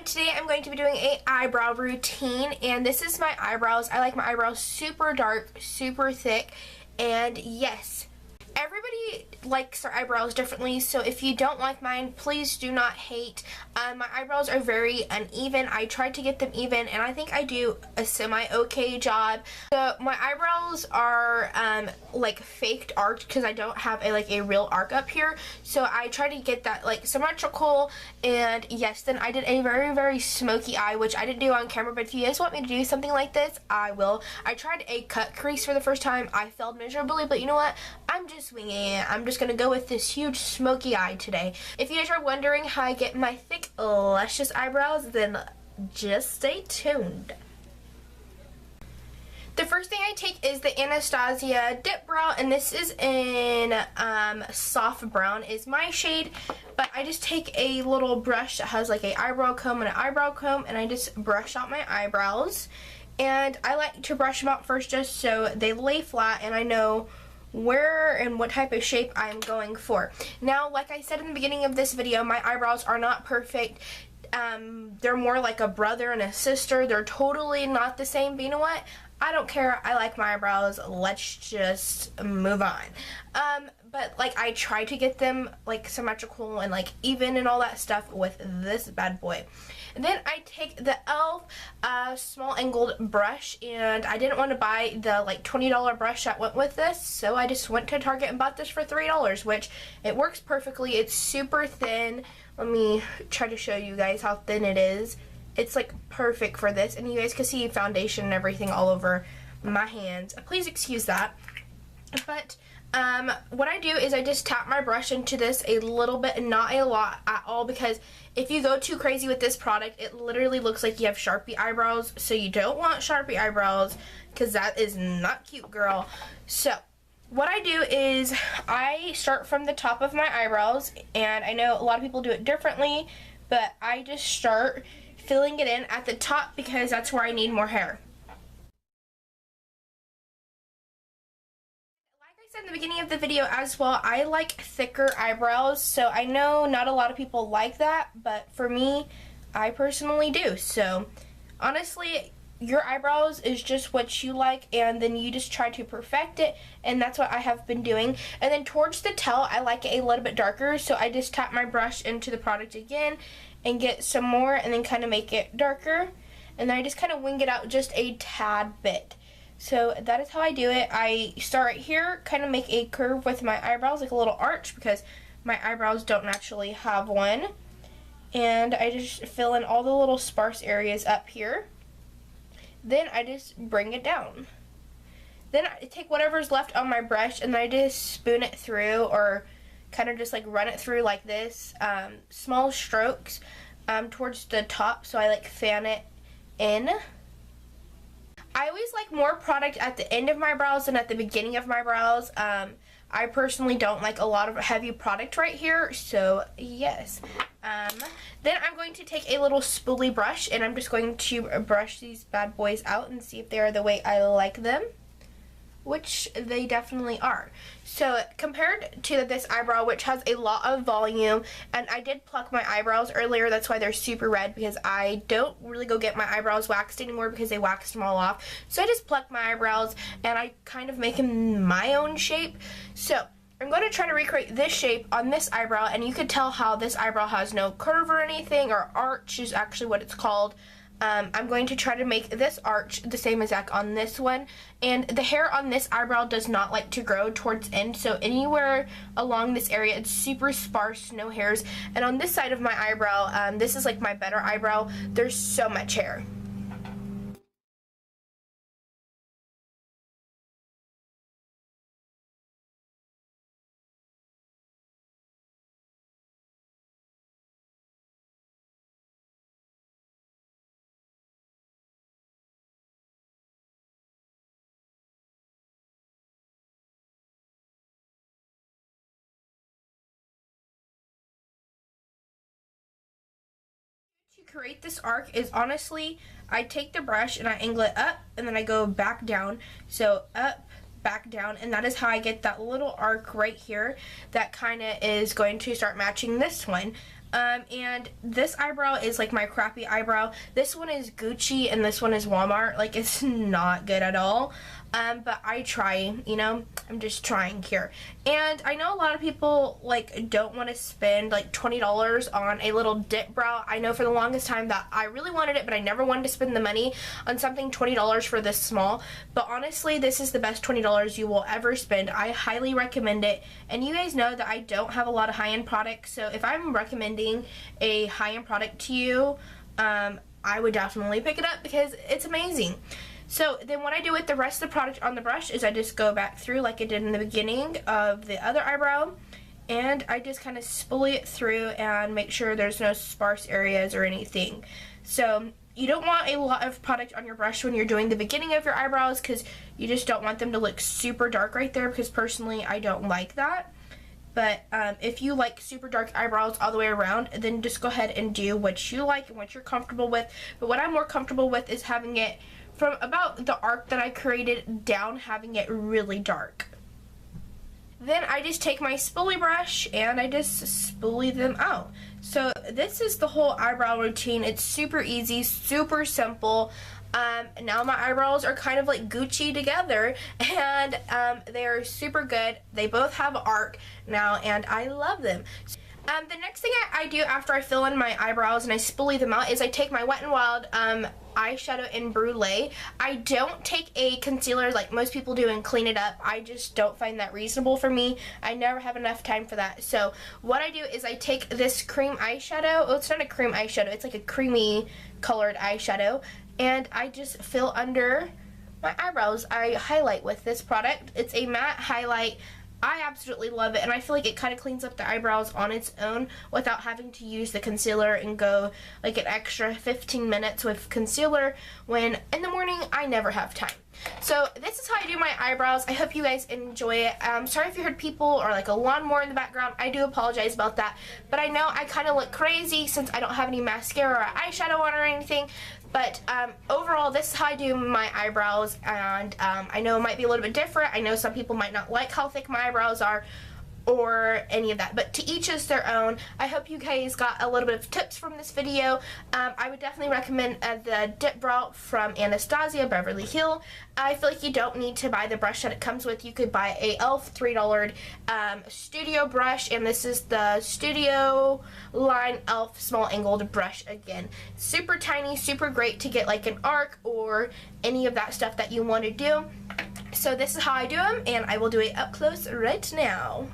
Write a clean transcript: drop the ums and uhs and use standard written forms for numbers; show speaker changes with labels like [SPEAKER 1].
[SPEAKER 1] everyone, today I'm going to be doing a eyebrow routine, and this is my eyebrows. I like my eyebrows super dark, super thick, and yes, everybody likes their eyebrows differently, so if you don't like mine, please do not hate. My eyebrows are very uneven. I tried to get them even, and I think I do a semi-okay job. So my eyebrows are like faked arched because I don't have a real arc up here. So I tried to get that like symmetrical, and yes, then I did a very smoky eye, which I didn't do on camera, but if you guys want me to do something like this, I will. I tried a cut crease for the first time. I failed miserably, but you know what? I'm just winging it. I'm just gonna go with this huge smoky eye today. If you guys are wondering how I get my thick, luscious eyebrows, then just stay tuned. The first thing I take is the Anastasia Dip Brow, and this is in soft brown is my shade, but I just take a little brush that has like a eyebrow comb and an eyebrow comb, and I just brush out my eyebrows. And I like to brush them out first just so they lay flat and I know where and what type of shape I'm going for. Now, like I said in the beginning of this video, my eyebrows are not perfect. They're more like a brother and a sister. They're totally not the same, but you know what? I don't care. I like my eyebrows. Let's just move on. But like I try to get them like symmetrical and like even and all that stuff with this bad boy. And then I take the e.l.f. Small angled brush, and I didn't want to buy the like $20 brush that went with this, so I just went to Target and bought this for $3, which it works perfectly. It's super thin. Let me try to show you guys how thin it is. It's like perfect for this, and you guys can see foundation and everything all over my hands. Please excuse that. But what I do is I just tap my brush into this a little bit and not a lot at all, because if you go too crazy with this product, it literally looks like you have Sharpie eyebrows, so you don't want Sharpie eyebrows because that is not cute, girl. So what I do is I start from the top of my eyebrows, and I know a lot of people do it differently, but I just start filling it in at the top because that's where I need more hair. In the beginning of the video as well, I like thicker eyebrows, so I know not a lot of people like that, but for me, I personally do. So honestly, your eyebrows is just what you like, and then you just try to perfect it, and that's what I have been doing. And then towards the tail, I like it a little bit darker, so I just tap my brush into the product again and get some more and then kind of make it darker, and then I just kind of wing it out just a tad bit. So that is how I do it. I start right here, kind of make a curve with my eyebrows, like a little arch, because my eyebrows don't naturally have one. And I just fill in all the little sparse areas up here. Then I just bring it down. Then I take whatever's left on my brush and I just spoon it through, or kind of just like run it through like this. Small strokes towards the top, so I like fan it in. I always like more product at the end of my brows than at the beginning of my brows. I personally don't like a lot of heavy product right here, so yes. Then I'm going to take a little spoolie brush, and I'm just going to brush these bad boys out and see if they are the way I like them, which they definitely are. So compared to this eyebrow, which has a lot of volume, and I did pluck my eyebrows earlier, that's why they're super red, because I don't really go get my eyebrows waxed anymore because they waxed them all off. So I just pluck my eyebrows and I kind of make them my own shape. So I'm going to try to recreate this shape on this eyebrow, and you could tell how this eyebrow has no curve or anything, or arch is actually what it's called. I'm going to try to make this arch the same exact on this one, and the hair on this eyebrow does not like to grow towards end, so anywhere along this area it's super sparse, no hairs. And on this side of my eyebrow, this is like my better eyebrow, there's so much hair. To create this arc is honestly, I take the brush and I angle it up, and then I go back down. So up, back down, and that is how I get that little arc right here that kind of is going to start matching this one. And this eyebrow is like my crappy eyebrow. This one is Gucci and this one is Walmart. Like, it's not good at all. But I try, you know, I'm just trying here. And I know a lot of people, like, don't want to spend, like, $20 on a little dip brow. I know for the longest time that I really wanted it, but I never wanted to spend the money on something $20 for this small. But honestly, this is the best $20 you will ever spend. I highly recommend it. And you guys know that I don't have a lot of high-end products, so if I'm recommending a high-end product to you, I would definitely pick it up because it's amazing. So then what I do with the rest of the product on the brush is I just go back through like I did in the beginning of the other eyebrow, and I just kind of spoolie it through and make sure there's no sparse areas or anything. So you don't want a lot of product on your brush when you're doing the beginning of your eyebrows because you just don't want them to look super dark right there, because personally I don't like that. But if you like super dark eyebrows all the way around, then just go ahead and do what you like and what you're comfortable with. But what I'm more comfortable with is having it from about the arc that I created down, having it really dark. Then I just take my spoolie brush and I just spoolie them out. So this is the whole eyebrow routine. It's super easy, super simple. Now my eyebrows are kind of like Gucci together, and they're super good. They both have arc now, and I love them. The next thing I do after I fill in my eyebrows and I spoolie them out is I take my Wet n Wild eyeshadow in Brulee. I don't take a concealer like most people do and clean it up. I just don't find that reasonable for me. I never have enough time for that. So what I do is I take this cream eyeshadow. Well, it's not a cream eyeshadow. It's like a creamy colored eyeshadow. And I just fill under my eyebrows. I highlight with this product. It's a matte highlight. I absolutely love it, and I feel like it kind of cleans up the eyebrows on its own without having to use the concealer and go like an extra 15 minutes with concealer when in the morning I never have time. So this is how I do my eyebrows. I hope you guys enjoy it. Sorry if you heard people or like a lawnmower in the background. I do apologize about that. But I know I kind of look crazy since I don't have any mascara or eyeshadow on or anything. But overall, this is how I do my eyebrows. And I know it might be a little bit different. I know some people might not like how thick my eyebrows are or any of that, but to each is their own. I hope you guys got a little bit of tips from this video. I would definitely recommend the dip brow from Anastasia Beverly Hill. I feel like you don't need to buy the brush that it comes with. You could buy a e.l.f. $3 studio brush, and this is the Studio Line e.l.f. small angled brush again. Super tiny, super great to get like an arc or any of that stuff that you want to do. So this is how I do them, and I will do it up close right now.